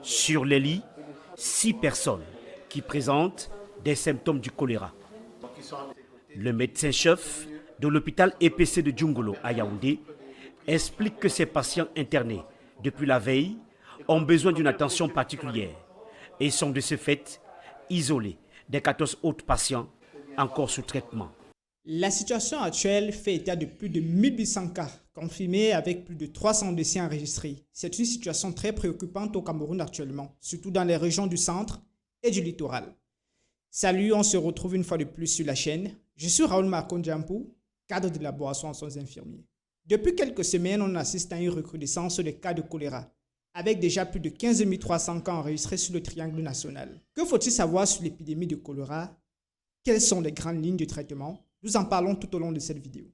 Sur les lits, 6 personnes qui présentent des symptômes du choléra. Le médecin-chef de l'hôpital EPC de Djungolo à Yaoundé explique que ces patients internés depuis la veille ont besoin d'une attention particulière et sont de ce fait isolés des 14 autres patients encore sous traitement. La situation actuelle fait état de plus de 1800 cas confirmés avec plus de 300 décès enregistrés. C'est une situation très préoccupante au Cameroun actuellement, surtout dans les régions du centre et du littoral. Salut, on se retrouve une fois de plus sur la chaîne. Je suis Raoul Marcon Djampou, cadre de la boisson en soins infirmiers. Depuis quelques semaines, on assiste à une recrudescence des cas de choléra, avec déjà plus de 15 300 cas enregistrés sur le triangle national. Que faut-il savoir sur l'épidémie de choléra? Quelles sont les grandes lignes de traitement? Nous en parlons tout au long de cette vidéo.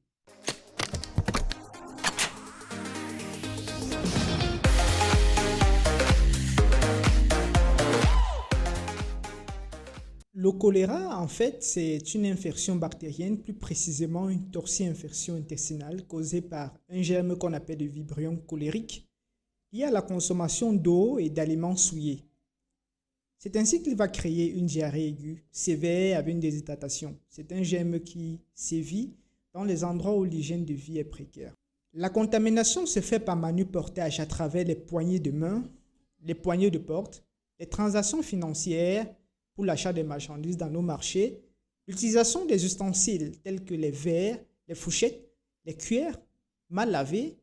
Le choléra, en fait, c'est une infection bactérienne, plus précisément une torsi-infection intestinale causée par un germe qu'on appelle le Vibrio cholérique, lié à la consommation d'eau et d'aliments souillés. C'est ainsi qu'il va créer une diarrhée aiguë, sévère avec une déshydratation. C'est un germe qui sévit dans les endroits où l'hygiène de vie est précaire. La contamination se fait par manuportage à travers les poignées de main, les poignées de porte, les transactions financières pour l'achat des marchandises dans nos marchés, l'utilisation des ustensiles tels que les verres, les fourchettes, les cuillères mal lavées,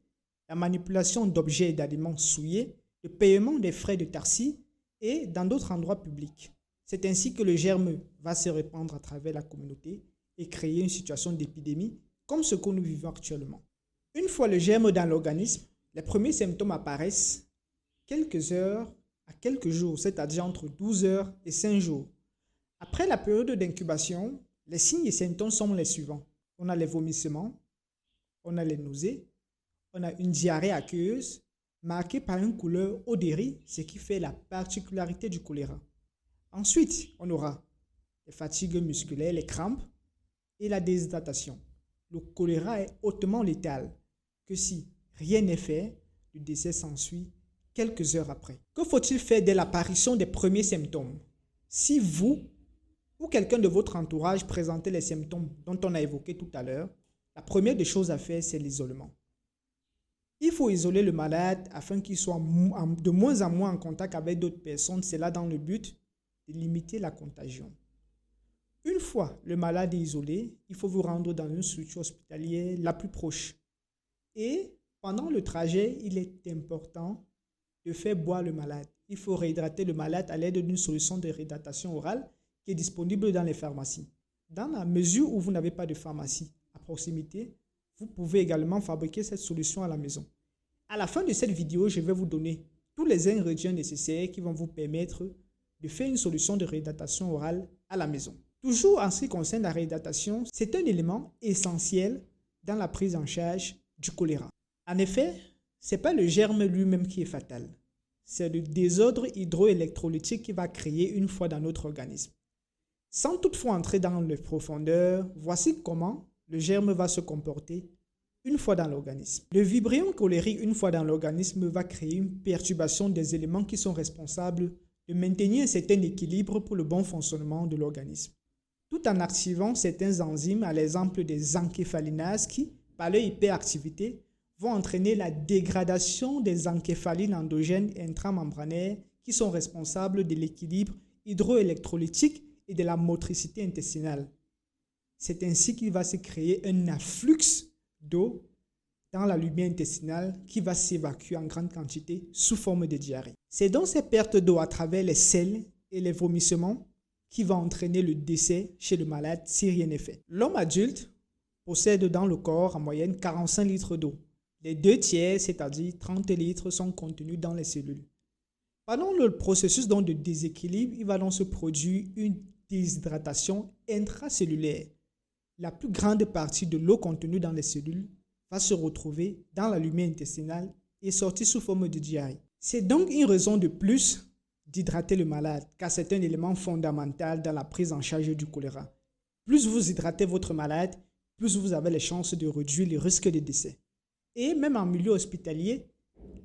la manipulation d'objets et d'aliments souillés, le paiement des frais de tarsi, et dans d'autres endroits publics. C'est ainsi que le germe va se répandre à travers la communauté et créer une situation d'épidémie comme ce que nous vivons actuellement. Une fois le germe dans l'organisme, les premiers symptômes apparaissent quelques heures à quelques jours, c'est-à-dire entre 12 heures et 5 jours. Après la période d'incubation, les signes et symptômes sont les suivants. On a les vomissements, on a les nausées, on a une diarrhée aqueuse, marqué par une couleur odérie, ce qui fait la particularité du choléra. Ensuite, on aura les fatigues musculaires, les crampes et la déshydratation. Le choléra est hautement létal, que si rien n'est fait, le décès s'ensuit quelques heures après. Que faut-il faire dès l'apparition des premiers symptômes? Si vous ou quelqu'un de votre entourage présentez les symptômes dont on a évoqué tout à l'heure, la première des choses à faire, c'est l'isolement. Il faut isoler le malade afin qu'il soit de moins en moins en contact avec d'autres personnes, cela dans le but de limiter la contagion. Une fois le malade est isolé, il faut vous rendre dans une structure hospitalière la plus proche. Et pendant le trajet, il est important de faire boire le malade. Il faut réhydrater le malade à l'aide d'une solution de réhydratation orale qui est disponible dans les pharmacies. Dans la mesure où vous n'avez pas de pharmacie à proximité, vous pouvez également fabriquer cette solution à la maison. À la fin de cette vidéo, je vais vous donner tous les ingrédients nécessaires qui vont vous permettre de faire une solution de réhydratation orale à la maison. Toujours en ce qui concerne la réhydratation, c'est un élément essentiel dans la prise en charge du choléra. En effet, ce n'est pas le germe lui-même qui est fatal. C'est le désordre hydroélectrolytique qui va créer une fois dans notre organisme. Sans toutefois entrer dans les profondeurs, voici comment le germe va se comporter une fois dans l'organisme. Le Vibrio cholérique, une fois dans l'organisme, va créer une perturbation des éléments qui sont responsables de maintenir un certain équilibre pour le bon fonctionnement de l'organisme, tout en activant certains enzymes, à l'exemple des encéphalinases qui, par leur hyperactivité, vont entraîner la dégradation des encéphalines endogènes intramembranaires qui sont responsables de l'équilibre hydroélectrolytique et de la motricité intestinale. C'est ainsi qu'il va se créer un afflux d'eau dans la lumière intestinale qui va s'évacuer en grande quantité sous forme de diarrhée. C'est donc ces pertes d'eau à travers les selles et les vomissements qui va entraîner le décès chez le malade si rien n'est fait. L'homme adulte possède dans le corps en moyenne 45 litres d'eau. Les 2/3, c'est-à-dire 30 litres, sont contenus dans les cellules. Pendant le processus donc de déséquilibre, il va donc se produire une déshydratation intracellulaire. La plus grande partie de l'eau contenue dans les cellules va se retrouver dans la lumière intestinale et sortir sous forme de diarrhée. C'est donc une raison de plus d'hydrater le malade, car c'est un élément fondamental dans la prise en charge du choléra. Plus vous hydratez votre malade, plus vous avez les chances de réduire le risque de décès. Et même en milieu hospitalier,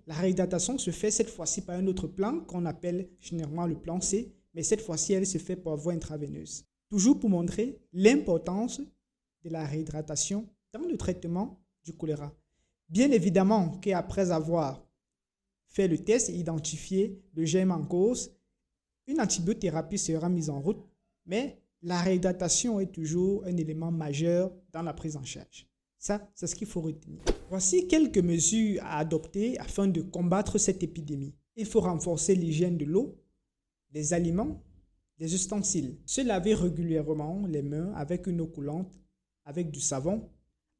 La réhydratation se fait cette fois-ci par un autre plan qu'on appelle généralement le plan C, mais cette fois-ci, elle se fait par voie intraveineuse. Toujours pour montrer l'importance de la réhydratation dans le traitement du choléra. Bien évidemment qu'après avoir fait le test et identifié le germe en cause, une antibiothérapie sera mise en route, mais la réhydratation est toujours un élément majeur dans la prise en charge. Ça, c'est ce qu'il faut retenir. Voici quelques mesures à adopter afin de combattre cette épidémie. Il faut renforcer l'hygiène de l'eau, des aliments, des ustensiles. Se laver régulièrement les mains avec une eau coulante, avec du savon,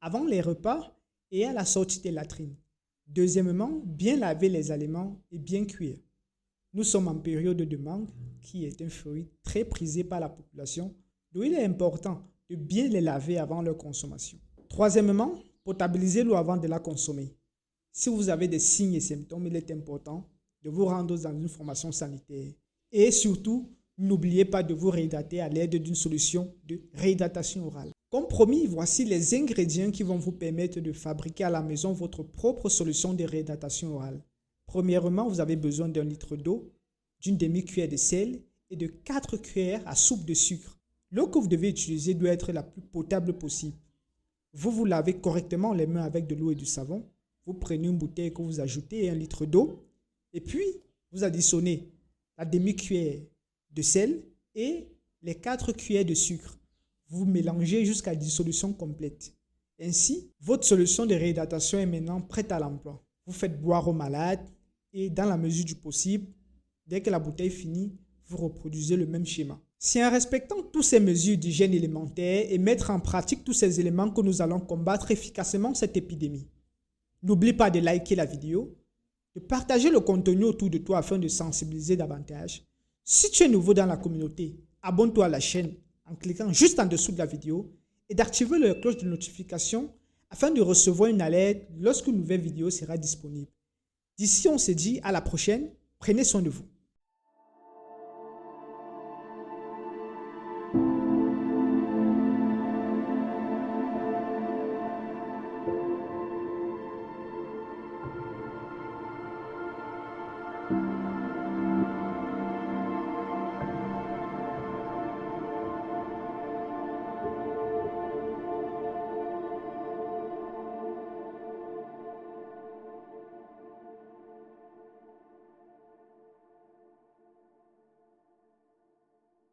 avant les repas et à la sortie des latrines. Deuxièmement, bien laver les aliments et bien cuire. Nous sommes en période de mangue, qui est un fruit très prisé par la population, d'où il est important de bien les laver avant leur consommation. Troisièmement, potabiliser l'eau avant de la consommer. Si vous avez des signes et symptômes, il est important de vous rendre dans une formation sanitaire. Et surtout, n'oubliez pas de vous réhydrater à l'aide d'une solution de réhydratation orale. Comme promis, voici les ingrédients qui vont vous permettre de fabriquer à la maison votre propre solution de réhydratation orale. Premièrement, vous avez besoin d'1 litre d'eau, d'une demi-cuillère de sel et de 4 cuillères à soupe de sucre. L'eau que vous devez utiliser doit être la plus potable possible. Vous vous lavez correctement les mains avec de l'eau et du savon. Vous prenez une bouteille que vous ajoutez et 1 litre d'eau. Et puis, vous additionnez la demi-cuillère de sel et les 4 cuillères de sucre. Vous mélangez jusqu'à dissolution complète. Ainsi, votre solution de réhydratation est maintenant prête à l'emploi. Vous faites boire aux malades et dans la mesure du possible, dès que la bouteille finit, vous reproduisez le même schéma. C'est en respectant toutes ces mesures d'hygiène élémentaire et mettre en pratique tous ces éléments que nous allons combattre efficacement cette épidémie. N'oublie pas de liker la vidéo, de partager le contenu autour de toi afin de sensibiliser davantage. Si tu es nouveau dans la communauté, abonne-toi à la chaîne en cliquant juste en dessous de la vidéo et d'activer la cloche de notification afin de recevoir une alerte lorsqu'une nouvelle vidéo sera disponible. D'ici, on se dit à la prochaine. Prenez soin de vous.